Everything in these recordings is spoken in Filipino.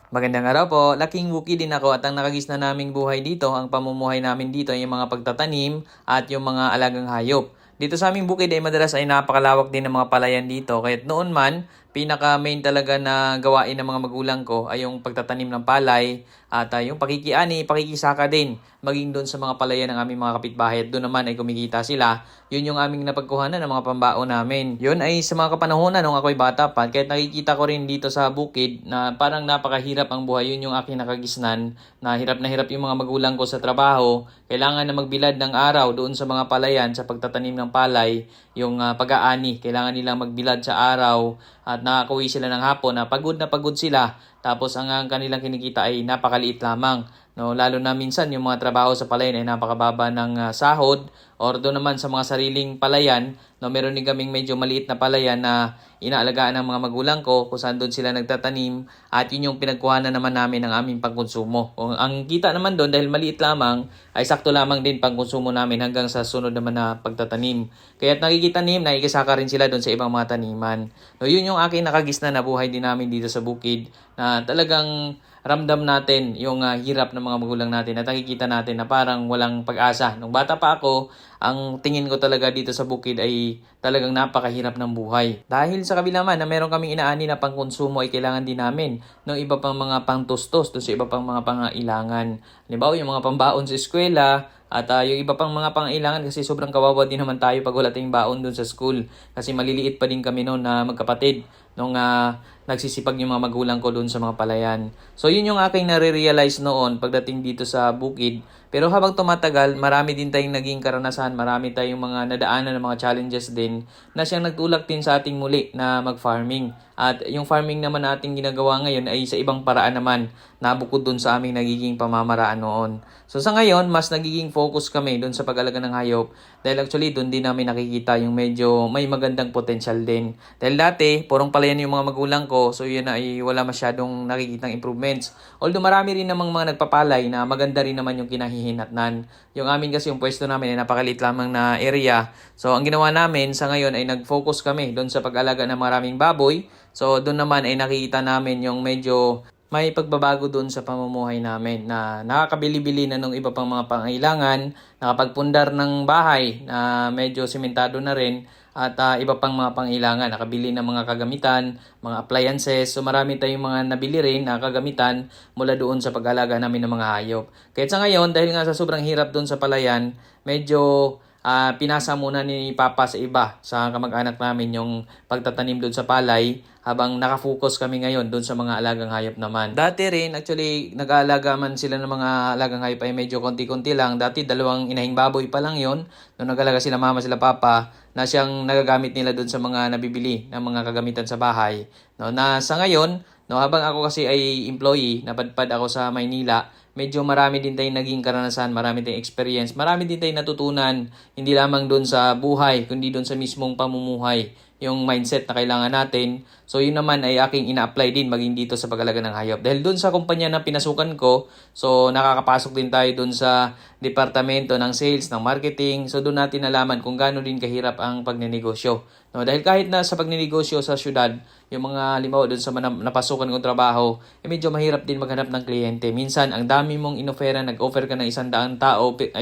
Magandang araw po. Laking Wookie din ako at ang nakagis na naming buhay dito, ang pamumuhay namin dito ay yung mga pagtatanim at yung mga alagang hayop. Dito sa aming bukid ay madalas ay napakalawak din ng mga palayan dito. Kahit noon man, pinaka main talaga na gawain ng mga magulang ko ay yung pagtatanim ng palay at yung pakikiani, pakikisaka din. Maging doon sa mga palayan ng aming mga kapitbahay at doon naman ay kumikita sila. Yun yung aming napagkuhanan ng mga pambaon namin. Yun ay sa mga kapanahonan nung ako'y bata pa. Kahit nakikita ko rin dito sa bukid na parang napakahirap ang buhay. Yun yung aking nakagisnan na hirap yung mga magulang ko sa trabaho. Kailangan na magbilad ng araw doon sa mga palayan sa pagtatanim ng palay. Yung pag-aani, kailangan nilang magbilad sa araw at nakakauwi sila ng hapon na pagod sila. Tapos ang kanilang kinikita ay napakaliit lamang. No, lalo na minsan yung mga trabaho sa palayan ay napakababa ng sahod or doon naman sa mga sariling palayan, no, meron din kaming medyo maliit na palayan na inaalagaan ng mga magulang ko kung saan doon sila nagtatanim at yun yung pinagkuhanan naman namin ng aming pangkonsumo. Kung ang kita naman doon dahil maliit lamang ay sakto lamang din pangkonsumo namin hanggang sa sunod naman na pagtatanim. Kaya at nakikitanim, nakikisaka rin sila doon sa ibang mga taniman. No, yun yung aking nakagisnan na buhay din namin dito sa bukid na talagang ramdam natin yung hirap ng mga magulang natin at nakikita natin na parang walang pag-asa. Nung bata pa ako, ang tingin ko talaga dito sa bukid ay talagang napakahirap ng buhay. Dahil sa kabila man na meron kaming inaani na pangkonsumo ay kailangan din namin ng iba pang mga pangtustos to sa iba pang mga pangailangan. Halimbawa yung mga pambaon sa eskwela, at yung iba pang mga pangailangan kasi sobrang kawawa din naman tayo pag wala tayong baon dun sa school. Kasi maliliit pa din kami noon na magkapatid nung nagsisipag yung mga magulang ko dun sa mga palayan. So yun yung aking nare-realize noon pagdating dito sa bukid. Pero habang tumatagal, marami din tayong naging karanasan, marami tayong mga nadaanan ng mga challenges din na siyang nagtulak din sa ating muli na mag-farming. At yung farming naman na ating ginagawa ngayon ay sa ibang paraan naman na bukod dun sa aming nagiging pamamaraan noon. So sa ngayon, mas nagiging focus kami dun sa pag-alaga ng hayop dahil actually dun din namin nakikita yung medyo may magandang potential din. Dahil dati, purong palayan yung mga magulang ko, so yun ay wala masyadong nakikitang improvements. Although marami rin namang mga nagpapalay na maganda rin naman yung kinahihinatnan. Yung amin kasi yung pwesto namin ay napakaliit lamang na area. So ang ginawa namin sa ngayon ay nag-focus kami doon sa pag-alaga ng maraming baboy. So doon naman ay nakikita namin yung medyo may pagbabago doon sa pamumuhay namin na nakakabili-bili na ng iba pang mga pangailangan, nakapagpundar ng bahay na medyo simentado na rin at iba pang mga pangailangan, nakabili ng mga kagamitan, mga appliances. So marami tayong mga nabili rin na kagamitan mula doon sa pag-alaga namin ng mga hayop. Kaya sa ngayon, dahil nga sa sobrang hirap doon sa palayan, medyo pinasa muna ni Papa sa iba, sa kamag-anak namin yung pagtatanim doon sa palay habang nakafocus kami ngayon doon sa mga alagang hayop naman. Dati rin, actually, nag-aalaga man sila ng mga alagang hayop ay medyo konti-konti lang. Dati, 2 inahing baboy pa lang yon. Nung nag-alaga sila mama, sila papa, na siyang nagagamit nila doon sa mga nabibili ng mga kagamitan sa bahay. No, na sa ngayon, no, habang ako kasi ay employee, napadpad ako sa Maynila, medyo marami din tayong naging karanasan, marami tayong experience, marami din tayong natutunan, hindi lamang doon sa buhay, kundi doon sa mismong pamumuhay, yung mindset na kailangan natin. So yun naman ay aking ina-apply din maging dito sa pag-alaga ng hayop. Dahil doon sa kumpanya na pinasukan ko, so nakakapasok din tayo doon sa departamento ng sales, ng marketing. So doon natin nalaman kung gaano din kahirap ang pagnenegosyo. No, dahil kahit na sa pagnenegosyo sa syudad, yung mga halimbawa doon sa napasukan kong trabaho, medyo mahirap din maghanap ng kliyente. Minsan, ang dami mong inofera, nag-offer ka ng 100 tao, 100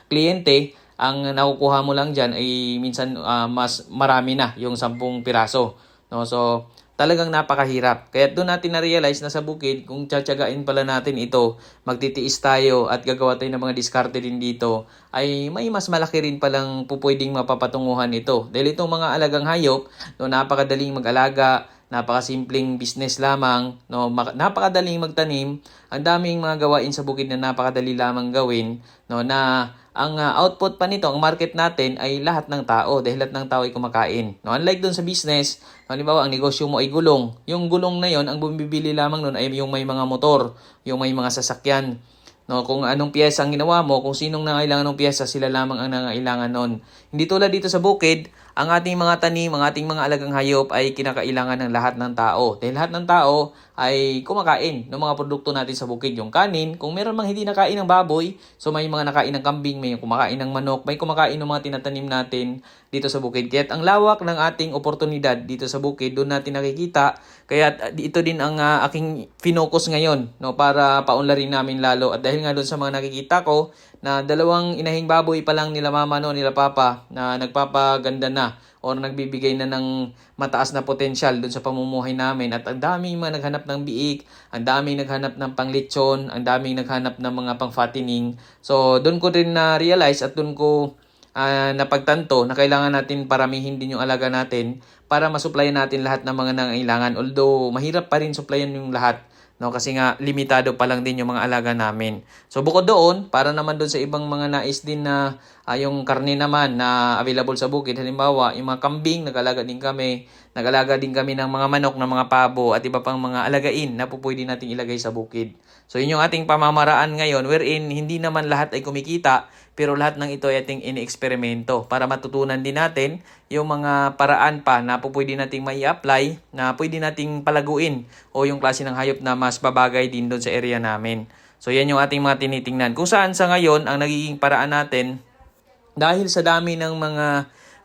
kliyente, ang nakukuha mo lang dyan ay minsan mas marami na yung 10 piraso. No? So, talagang napakahirap. Kaya doon natin na-realize na sa bukid, kung tsatsagain pala natin ito, magtitiis tayo at gagawa tayo ng mga diskarte din dito, ay may mas malaki rin palang pupwedeng mapapatunguhan ito. Dahil itong mga alagang hayop, no, napakadaling mag-alaga, napakasimpleng business lamang, no, napakadaling magtanim, ang daming mga gawain sa bukid na napakadali lamang gawin, no, na ang output pa nito, ang market natin ay lahat ng tao dahil lahat ng tao ay kumakain. No, unlike dun sa business, halimbawa ang negosyo mo ay gulong. Yung gulong na yon, ang bumibili lamang nun ay yung may mga motor, yung may mga sasakyan. No, kung anong piyesa ang ginawa mo, kung sinong nangailangan ng piyesa, sila lamang ang nangailangan nun. Hindi tulad dito sa bukid, ang ating mga tanim, ang ating mga alagang hayop ay kinakailangan ng lahat ng tao. Dahil lahat ng tao ay kumakain ng mga produkto natin sa bukid. Yung kanin, kung meron mang hindi nakain ng baboy, so may mga nakain ng kambing, may kumakain ng manok, may kumakain ng mga tinatanim natin dito sa bukid. Kaya ang lawak ng ating oportunidad dito sa bukid, doon natin nakikita. Kaya ito din ang aking finokus ngayon, no, para paunlarin namin lalo. At dahil nga doon sa mga nakikita ko, na dalawang inahing baboy pa lang nila mama no, nila papa, na nagpapaganda na or nagbibigay na ng mataas na potensyal doon sa pamumuhay namin. At ang daming mga naghanap ng biik, ang daming naghanap ng panglitsyon, ang daming naghanap ng mga pang-fattening. So doon ko rin na-realize at doon ko napagtanto na kailangan natin paramihin din yung alaga natin para masuplayan natin lahat ng mga nangailangan. Although mahirap pa rin suplayan yung lahat, no, kasi nga limitado pa lang din yung mga alaga namin. So bukod doon, para naman doon sa ibang mga nais din na yung karne naman na available sa bukid, halimbawa yung mga kambing, nag-alaga din kami ng mga manok, ng mga pabo at iba pang mga alagain na pwede nating ilagay sa bukid. So yun yung ating pamamaraan ngayon, wherein hindi naman lahat ay kumikita, pero lahat ng ito ay ating ini-eksperimento para matutunan din natin yung mga paraan pa na pwede nating mai-apply, na pwede nating palaguin o yung klase ng hayop na mas babagay din doon sa area namin. So yan yung ating mga tinitingnan. Kung saan sa ngayon ang nagiging paraan natin, dahil sa dami ng mga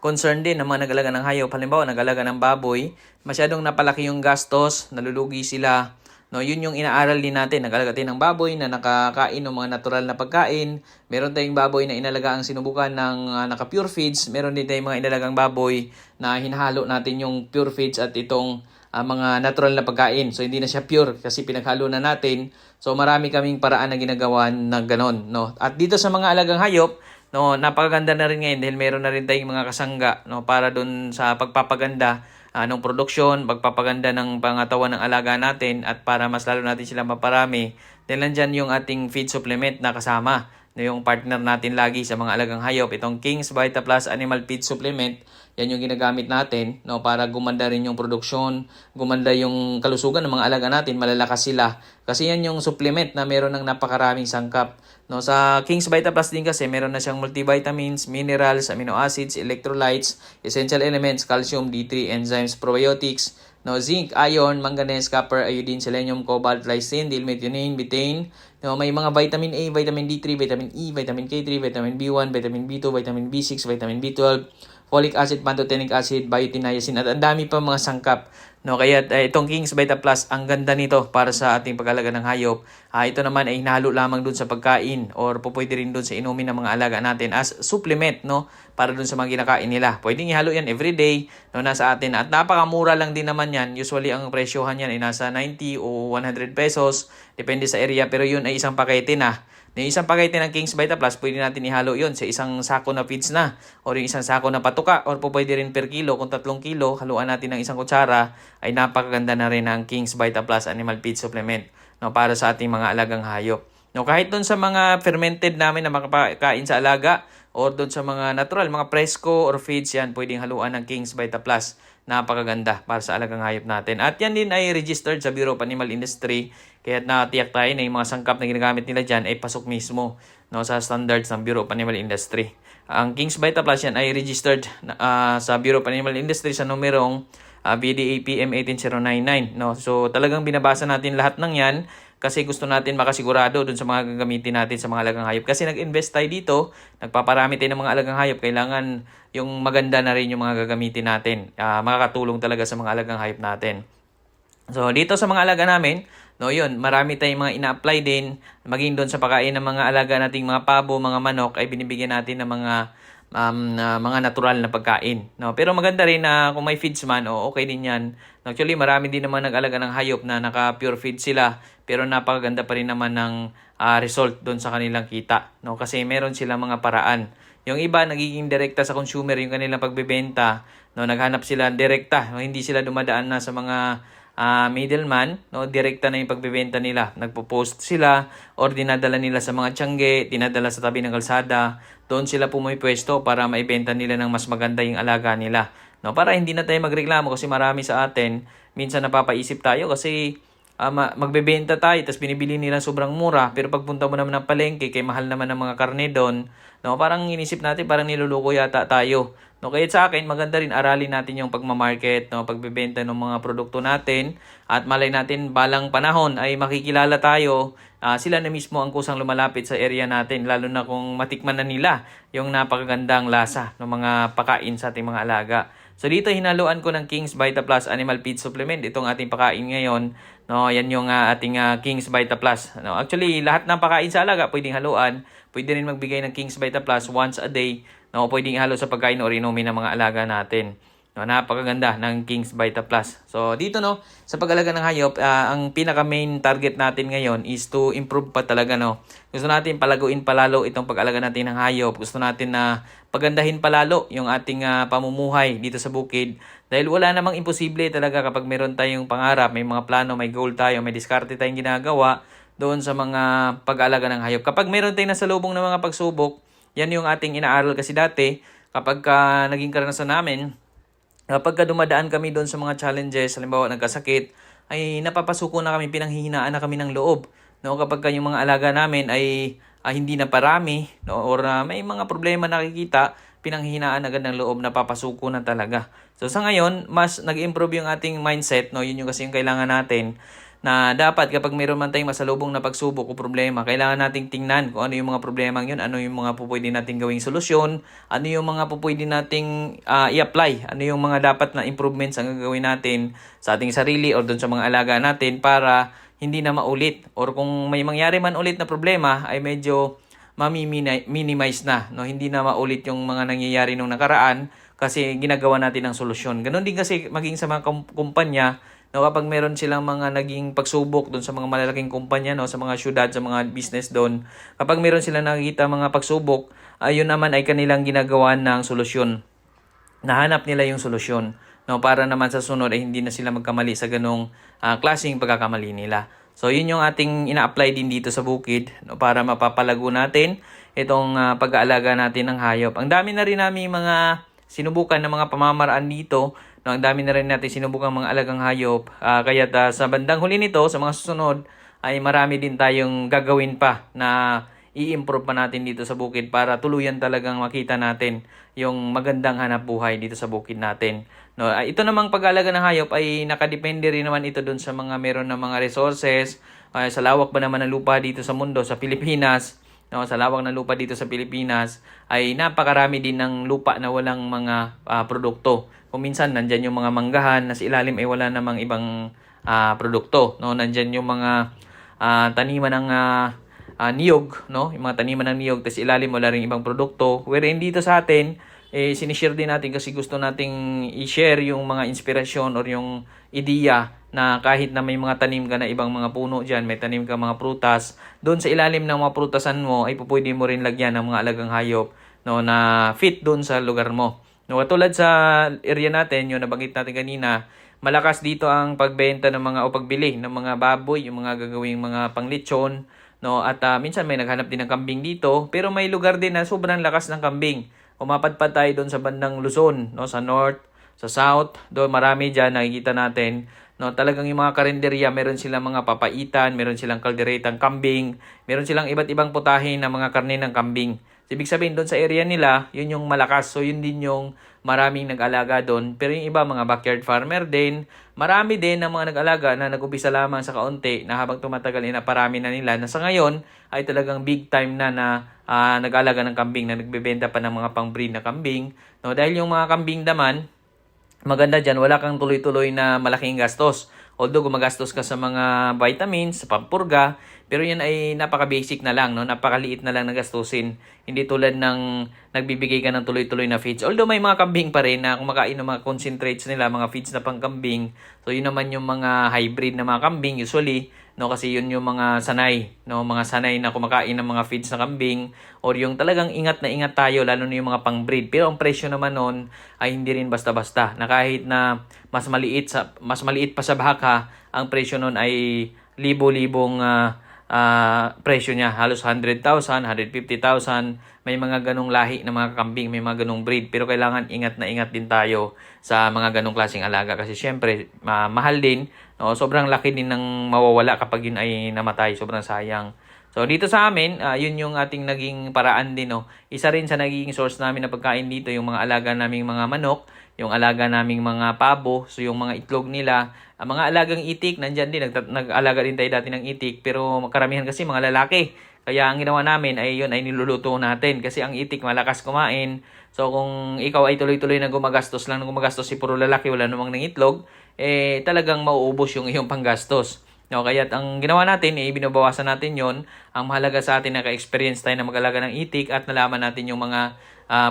concern din ng mga nag-alaga ng hayop, halimbawa nag-alaga ng baboy, masyadong napalaki yung gastos, nalulugi sila. No, yun yung inaaral din natin. Nag-alaga tayo ng baboy na nakakain ng mga natural na pagkain. Meron tayong baboy na inalaga ang sinubukan ng naka-pure feeds. Meron din tayong mga inalagang baboy na hinahalo natin yung pure feeds at itong mga natural na pagkain. So hindi na siya pure kasi pinaghalo na natin. So marami kaming paraan na ginagawa ng ganon, no. At dito sa mga alagang hayop, no, napakaganda na rin ngayon dahil meron na rin tayong mga kasangga, no, para doon sa pagpapaganda ng produksyon, pagpapaganda ng pangatawan ng alaga natin at para mas lalo natin sila maparami. Dahil nandyan yung ating feed supplement na kasama, na yung partner natin lagi sa mga alagang hayop. Itong King's Vita Plus Animal Feed Supplement, yan yung ginagamit natin, no, para gumanda rin yung produksyon, gumanda yung kalusugan ng mga alaga natin, malalakas sila. Kasi yan yung supplement na meron ng napakaraming sangkap. No, sa King's Vita Plus din kasi meron na siyang multivitamins, minerals, amino acids, electrolytes, essential elements, calcium, D3, enzymes, probiotics, no, zinc, iron, manganese, copper, iodine, selenium, cobalt, lysine, dilmethionine, betaine. No, may mga vitamin A, vitamin D3, vitamin E, vitamin K3, vitamin B1, vitamin B2, vitamin B6, vitamin B12, folic acid, pantothenic acid, biotin, niacin, at ang dami pa mga sangkap. No, kaya itong King's Vita Plus, ang ganda nito para sa ating pag-alaga ng hayop. Ito naman ay hinalo lamang dun sa pagkain or pwede rin dun sa inumin ng mga alaga natin as supplement, no, para dun sa mga kinakain nila. Pwedeng ihalo yan everyday, no, nasa atin. At napakamura lang din naman yan. Usually ang presyohan yan ay nasa 90 o 100 pesos. Depende sa area, pero yun ay isang pakete na. Yung isang pakete ng King's Vita Plus, pwede natin ihalo yon sa isang sako na feeds na or yung isang sako na patuka or pwede rin per kilo. Kung 3 kilo, haluan natin ng isang kutsara, ay napakaganda na rin ang King's Vita Plus Animal Feed Supplement, no, para sa ating mga alagang hayop. No, kahit doon sa mga fermented namin na makakain sa alaga or doon sa mga natural, mga presko or feeds, yan pwedeng haluan ng King's Vita Plus. Napakaganda para sa alagang hayop natin. At yan din ay registered sa Bureau of Animal Industry. Kaya natiyak tayo na yung mga sangkap na ginagamit nila dyan ay pasok mismo, no, sa standards ng Bureau of Animal Industry. Ang King's Vita Plus yan ay registered sa Bureau of Animal Industry sa numerong BDA PM 18099. No? So talagang binabasa natin lahat ng yan kasi gusto natin makasigurado dun sa mga gagamitin natin sa mga alagang hayop. Kasi nag-invest tayo dito, nagpaparami tayo ng mga alagang hayop, kailangan yung maganda na rin yung mga gagamitin natin. Makakatulong talaga sa mga alagang hayop natin. So dito sa mga alaga namin, no, yun, marami tayong mga ina-apply din, maging doon sa pagkain ng mga alaga nating mga pabo, mga manok, ay binibigyan natin ng mga natural na pagkain. No? Pero maganda rin na kung may feeds man, okay din yan. Actually, marami din naman nag-alaga ng hayop na naka-pure feed sila, pero napakaganda pa rin naman ng result doon sa kanilang kita. No? Kasi meron silang mga paraan. Yung iba, nagiging direkta sa consumer yung kanilang pagbebenta. No? Naghanap sila direkta. No? Hindi sila dumadaan na sa mga middleman, no, direkta na yung pagbebenta nila. Nagpo-post sila or dinadala nila sa mga tiyangge, dinadala sa tabi ng kalsada. Doon sila pumipwesto para maibenta nila ng mas maganda yung alaga nila. No, para hindi na tayo magreklamo kasi marami sa atin, minsan napapaisip tayo kasi magbebenta tayo tapos binibili nila sobrang mura, pero pagpunta mo naman ng palengke kay mahal naman ng mga karne doon, no, parang inisip natin parang niluluko yata tayo. No, kaya sa akin, maganda rin aralin natin yung pagmamarket, no, pagbebenta ng mga produkto natin at malay natin balang panahon ay makikilala tayo. Sila na mismo ang kusang lumalapit sa area natin, lalo na kung matikman na nila yung napakagandang lasa ng mga pakain sa ating mga alaga. So dito hinaluan ko ng King's Vita Plus Animal Feed Supplement itong ating pakain ngayon. No, yan yung ating King's Vita Plus. No, actually lahat ng pakain sa alaga pwedeng haluan. Pwede rin magbigay ng King's Vita Plus once a day. No, pwedeng ihalo sa pagkain o inumin ng mga alaga natin. No, napakaganda ng King's Vita Plus. So dito no, sa pag-alaga ng hayop, ang pinaka main target natin ngayon is to improve pa talaga no. Gusto natin palaguin palalo itong pag-alaga natin ng hayop. Gusto natin na pagandahin palalo yung ating pamumuhay dito sa bukid. Dahil wala namang imposible talaga kapag meron tayong pangarap, may mga plano, may goal tayo, may diskarte tayong ginagawa doon sa mga pag-alaga ng hayop. Kapag meron tayong nasalubong ng mga pagsubok, yan yung ating inaaral kasi dati kapag naging karanasan namin, kapag dumadaan kami doon sa mga challenges, halimbawa nagkasakit, ay napapasuko na kami, pinanghihinaan na kami ng loob. No, kapag yung mga alaga namin ay hindi na parami, no, or may mga problema nakikita, pinanghihinaan agad ng loob, napapasuko na talaga. So sa ngayon, mas nag-improve yung ating mindset, no, yun yung kasi yung kailangan natin na dapat kapag mayroon man tayong masalubong na pagsubok o problema, kailangan nating tingnan kung ano yung mga problema yun, ano yung mga pupwede nating gawing solusyon, ano yung mga pupwede nating i-apply, ano yung mga dapat na improvements ang gagawin natin sa ating sarili o doon sa mga alaga natin para hindi na maulit. Or kung may mangyari man ulit na problema, ay medyo minimize na. No? Hindi na maulit yung mga nangyayari nung nakaraan kasi ginagawa natin ang solusyon. Ganon din kasi maging sa mga kumpanya. No, kapag meron silang mga naging pagsubok doon sa mga malalaking kumpanya, no, sa mga syudad, sa mga business doon, kapag meron silang nakikita mga pagsubok, ayun naman ay kanilang ginagawa ng solusyon. Nahanap nila yung solusyon, no, para naman sa sunod ay hindi na sila magkamali sa ganong klaseng pagkakamali nila. So yun yung ating ina-apply din dito sa bukid, no, para mapapalago natin itong pag-aalaga natin ng hayop. Ang dami na rin namin mga sinubukan ng mga pamamaraan dito. No, ang dami na rin natin sinubukang mga alagang hayop. Kaya sa bandang huli nito, sa mga susunod, ay marami din tayong gagawin pa na i-improve pa natin dito sa bukid para tuluyan talagang makita natin yung magandang hanap buhay dito sa bukid natin. No, ito namang pag-alaga ng hayop ay nakadepende rin naman ito dun sa mga meron ng mga resources, sa lawak ba naman ng lupa dito sa mundo, sa Pilipinas. No, sa lawak ng lupa dito sa Pilipinas ay napakarami din ng lupa na walang mga produkto. Kung minsan nandyan yung mga manggahan na sa ilalim ay wala namang ibang produkto. No, nandyan yung mga taniman ng niyog, no? Yung mga taniman ng niyog tas ilalim wala ring ibang produkto. Wherein dito sa atin sinishare din natin kasi gusto nating i-share yung mga inspirasyon or yung ideya na kahit na may mga tanim ka na ibang mga puno dyan, may tanim ka mga prutas, doon sa ilalim ng mga prutasan mo ay pwede mo rin lagyan ng mga alagang hayop, no, na fit doon sa lugar mo. No, katulad sa area natin, yung nabanggit natin kanina, malakas dito ang pagbenta ng mga o pagbili ng mga baboy, yung mga gagawing mga panglitsyon, no, at minsan may naghanap din ng kambing dito, pero may lugar din na sobrang lakas ng kambing. Umapadpad tayo doon sa bandang Luzon, no, sa north, sa south, doon marami diyan nakikita natin, no, talagang yung mga karinderya, meron silang mga papaitan, meron silang kalderetang kambing, meron silang iba't ibang putahe na mga karne ng kambing. Ibig sabihin doon sa area nila, yun yung malakas. So yun din yung maraming nag-alaga doon. Pero yung iba, mga backyard farmer din, marami din ng mga nag-alaga na nag-umpisa lamang sa kaunti na habang tumatagal naparami na nila na sa ngayon ay talagang big time na nag-alaga ng kambing, na nagbebenta pa ng mga pang-breed na kambing. No, dahil yung mga kambing naman, maganda dyan, wala kang tuloy-tuloy na malaking gastos. Although gumagastos ka sa mga vitamins, sa pampurga, pero yan ay napaka-basic na lang, no? Napakaliit na lang na gastusin. Hindi tulad ng nagbibigay ka ng tuloy-tuloy na feeds. Although may mga kambing pa rin na kumakain ng mga concentrates nila, mga feeds na pangkambing. So yun naman yung mga hybrid na mga kambing usually, no, kasi yun yung mga sanay, no, mga sanay na kumakain ng mga feeds na kambing or yung talagang ingat na ingat tayo lalo na yung mga pang-breed. Pero ang presyo naman noon ay hindi rin basta-basta. Na kahit na mas maliit pa sa baka, ang presyo noon ay libo-libong presyo niya, halos 100,000, 150,000. May mga ganong lahi ng mga kambing, may mga ganong breed. Pero kailangan ingat na ingat din tayo sa mga ganong klaseng alaga kasi syempre mahal din. No? Sobrang laki din ng mawawala kapag yun ay namatay. Sobrang sayang. So dito sa amin, yun yung ating naging paraan din, no. Isa rin sa naging source namin na pagkain dito yung mga alaga naming mga manok, yung alaga naming mga pabo, so yung mga itlog nila, ang mga alagang itik nandiyan din, nag-alaga din tayo dati ng itik, pero karamihan kasi mga lalaki. Kaya ang ginawa namin ay yun ay niluluto natin kasi ang itik malakas kumain. So kung ikaw ay tuloy-tuloy na gumagastos lang, gumagastos si puro lalaki wala namang nangitlog, talagang mauubos yung iyong panggastos. No, kaya ang ginawa natin, binabawasan natin yon. Ang mahalaga sa atin, naka-experience tayo na mag-alaga ng itik at nalaman natin yung mga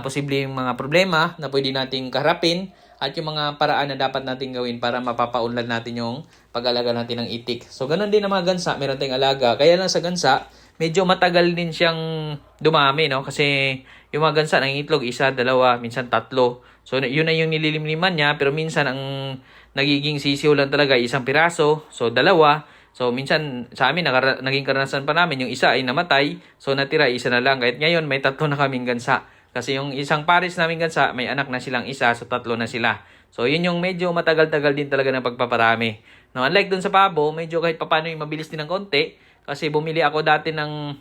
posibleng mga problema na pwede nating kaharapin at yung mga paraan na dapat nating gawin para mapapaunlad natin yung pag-alaga natin ng itik. So, ganun din ang mga gansa, meron tayong alaga. Kaya lang sa gansa, medyo matagal din siyang dumami, no? Kasi yung mga gansa ng itlog, isa, dalawa, minsan tatlo. So, yun na yung nililimliman niya, pero minsan ang nagiging sisiw lang talaga isang piraso, so dalawa. So minsan sa amin naging karanasan pa namin yung isa ay namatay, so natira isa na lang. Kahit ngayon may tatlo na kaming gansa. Kasi yung isang pares naming gansa, may anak na silang isa, so tatlo na sila. So yun yung medyo matagal-tagal din talaga ng pagpaparami. No, unlike dun sa pabo, medyo kahit papano yung mabilis din ng konti. Kasi bumili ako dati ng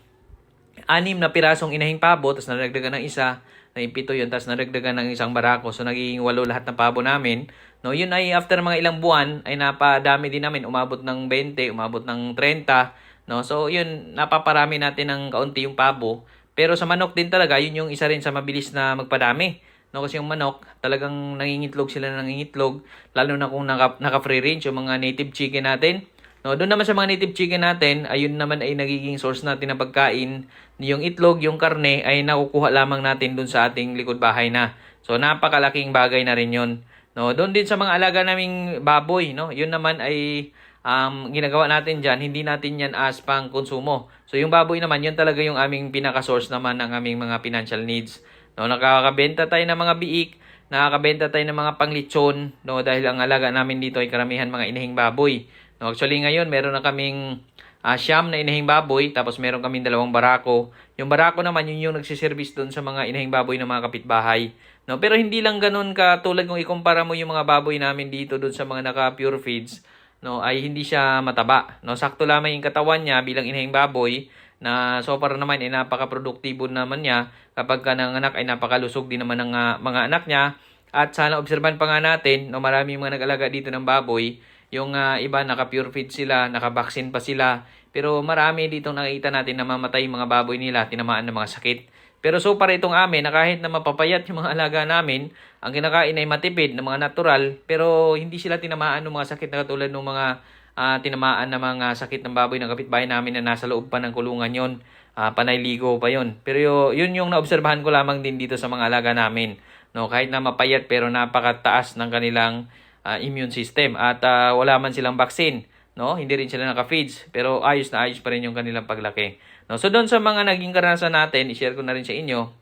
6 na pirasong inahing pabo, tapos naragdagan ng isa, naging 7 yun, tapos naragdagan ng isang barako. So, naging 8 lahat ng pabo namin. No, yun ay after mga ilang buwan, ay napadami din namin. Umabot ng 20, umabot ng 30. No, so, yun, napaparami natin ng kaunti yung pabo. Pero sa manok din talaga, yun yung isa rin sa mabilis na magpadami. No, kasi yung manok, talagang nangingitlog sila ng nangingitlog. Lalo na kung naka-free range, yung mga native chicken natin. No, doon naman sa mga native chicken natin, ayun naman ay nagiging source natin ng pagkain. Yung itlog, yung karne ay nakukuha lamang natin doon sa ating likod bahay na. So napakalaking bagay na rin 'yon. No, doon din sa mga alaga naming baboy, no. Yun naman ay ginagawa natin diyan, hindi natin 'yan as pang konsumo. So yung baboy naman, yun talaga yung aming pinaka-source naman ng aming mga financial needs. No, nakakabenta tayo ng mga biik, nakakabenta tayo ng mga panglitsyon, no, dahil ang alaga namin dito ay karamihan mga inahing baboy. No, actually ngayon meron na kaming siyam na inahing baboy, tapos meron kaming 2 barako. Yung barako naman yun yung nagsiservice doon sa mga inahing baboy ng mga kapitbahay. No, pero hindi lang ganoon ka tulad kung ikumpara mo yung mga baboy namin dito doon sa mga naka-pure feeds, no, ay hindi siya mataba. No, sakto lamang yung katawan niya bilang inahing baboy na so far naman ay napaka-produktibo naman niya. Kapag ka nanganak ay napakalusog din naman ng mga anak niya. At sana obserban pa nga natin, no, marami mga nag-alaga dito ng baboy. Yung iba naka-pure feed sila, naka-vaccine pa sila. Pero marami ditong nakikita natin na mamatay yung mga baboy nila, tinamaan ng mga sakit. Pero so far itong amin, na kahit na mapapayat yung mga alaga namin, ang kinakain ay matipid na mga natural, pero hindi sila tinamaan ng mga sakit na katulad ng mga tinamaan ng mga sakit ng baboy ng kapitbahay namin na nasa loob pa ng kulungan yon. Panay ligo pa yon. Pero yun yung naobserbahan ko lamang din dito sa mga alaga namin. No, kahit na mapayat pero napakataas ng kanilang immune system at wala man silang vaccine, no, hindi rin sila naka-feeds, pero ayos na ayos pa rin yung kanilang paglaki. No, so doon sa mga naging karanasan natin, i-share ko na rin sa inyo.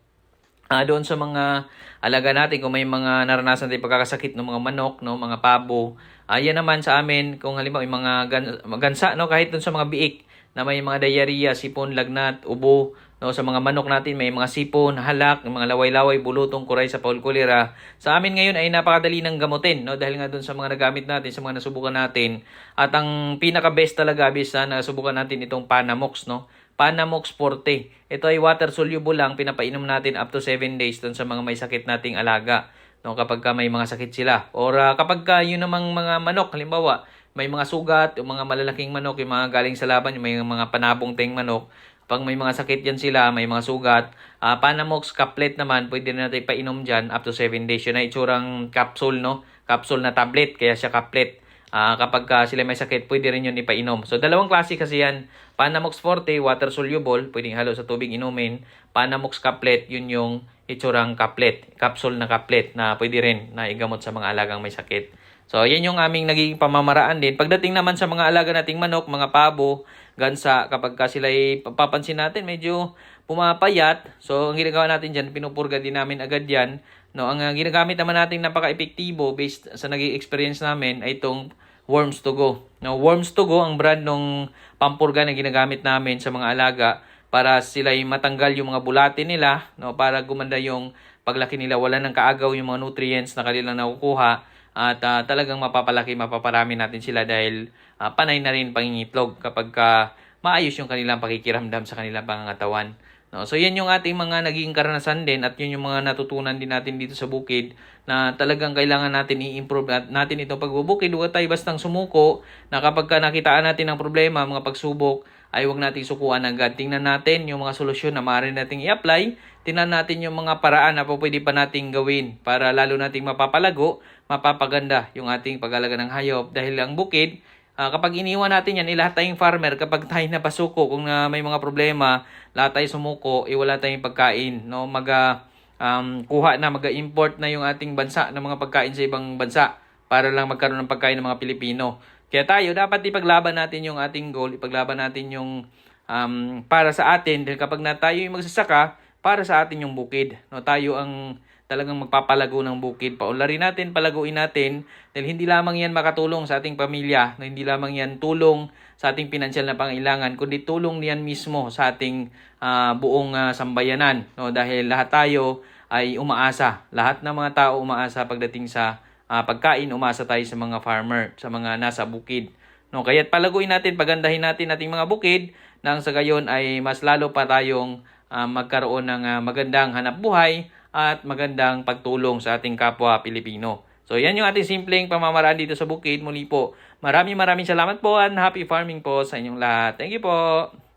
Doon sa mga alaga natin, kung may mga naranasan tayong pagkakasakit ng mga manok, no, mga pabo, yan naman sa amin, kung halimbawa yung mga gansa, no, kahit doon sa mga biik na may mga diarrhea, sipon, lagnat, ubo, no, sa mga manok natin may mga sipon, halak, mga laway-laway, bulutong, kuray sa Paul cholera. Sa amin ngayon ay napakadali ng gamutin, no, dahil nga doon sa mga nagamit natin, sa mga nasubukan natin. At ang pinaka-best talaga bisa na nasubukan natin itong Panamox, no. Panamox Forte. Ito ay water soluble lang, pinapainom natin up to 7 days doon sa mga may sakit nating alaga. No, kapag may mga sakit sila. Or kapag yun namang mga manok, halimbawa, may mga sugat, yung mga malalaking manok, yung mga galing sa laban, yung may mga panabong teng manok, pag may mga sakit yan sila, may mga sugat, Panamox caplet naman, pwede na natin painom dyan up to 7 days. Yun ay itsurang capsule, no? Capsule na tablet, kaya siya caplet. Kapag sila may sakit, pwede rin yun ipainom. So, dalawang klase kasi yan. Panamox Forte, water soluble, pwedeng halo sa tubig inumin. Panamox caplet, yun yung itsurang caplet, capsule na caplet na pwede rin na igamot sa mga alagang may sakit. So, yan yung aming naging pamamaraan din. Pagdating naman sa mga alaga nating manok, mga pabo, gansa, kapag sila papansin natin, medyo pumapayat. So, ang ginagawa natin dyan, pinupurga din namin agad yan. No, ang ginagamit naman natin napaka-epektibo based sa naging experience namin ay itong Worms to Go. No, Worms to Go ang brand ng pampurga na ginagamit namin sa mga alaga para sila matanggal yung mga bulate nila, no, para gumanda yung paglaki nila, wala nang kaagaw yung mga nutrients na kanilang nakukuha at talagang mapapalaki, mapaparami natin sila dahil panay na rin pangingitlog kapag maayos yung kanilang pakikiramdam sa kanilang pangangatawan. No, so yan yung ating mga naging karanasan din at yun yung mga natutunan din natin dito sa bukid na talagang kailangan natin i-improve at natin itong pagbubukid. Huwag tayo bastang sumuko na kapag nakitaan natin ng problema, mga pagsubok, ay huwag nating sukuan agad. Tingnan natin yung mga solusyon na maaari nating i-apply. Tingnan natin yung mga paraan na pwede pa nating gawin para lalo nating mapapalago, mapapaganda yung ating pag-alaga ng hayop. Dahil ang bukid, kapag iniwan natin yan, lahat tayong farmer, kapag tayo napasuko, kung may mga problema, lahat tayo sumuko, wala tayong pagkain. No? Kuha na, mag-import na yung ating bansa ng mga pagkain sa ibang bansa para lang magkaroon ng pagkain ng mga Pilipino. Kaya tayo, dapat ipaglaban natin yung ating goal, ipaglaban natin yung para sa atin. Dahil kapag na tayo yung magsasaka, para sa atin yung bukid. No? Tayo ang talagang magpapalago ng bukid. Paunlarin natin, palaguin natin dahil hindi lamang yan makatulong sa ating pamilya, no? Hindi lamang yan tulong sa ating pinansyal na pangailangan, kundi tulong yan mismo sa ating buong sambayanan. No? Dahil lahat tayo ay umaasa. Lahat ng mga tao umaasa pagdating sa pagkain, umaasa tayo sa mga farmer, sa mga nasa bukid. No? Kaya't palaguin natin, pagandahin natin ating mga bukid nang sa gayon ay mas lalo pa tayong magkaroon ng magandang hanap buhay at magandang pagtulong sa ating kapwa Pilipino. So yan yung ating simpleng pamamaraan dito sa bukid. Muli po, maraming salamat po and happy farming po sa inyong lahat. Thank you po!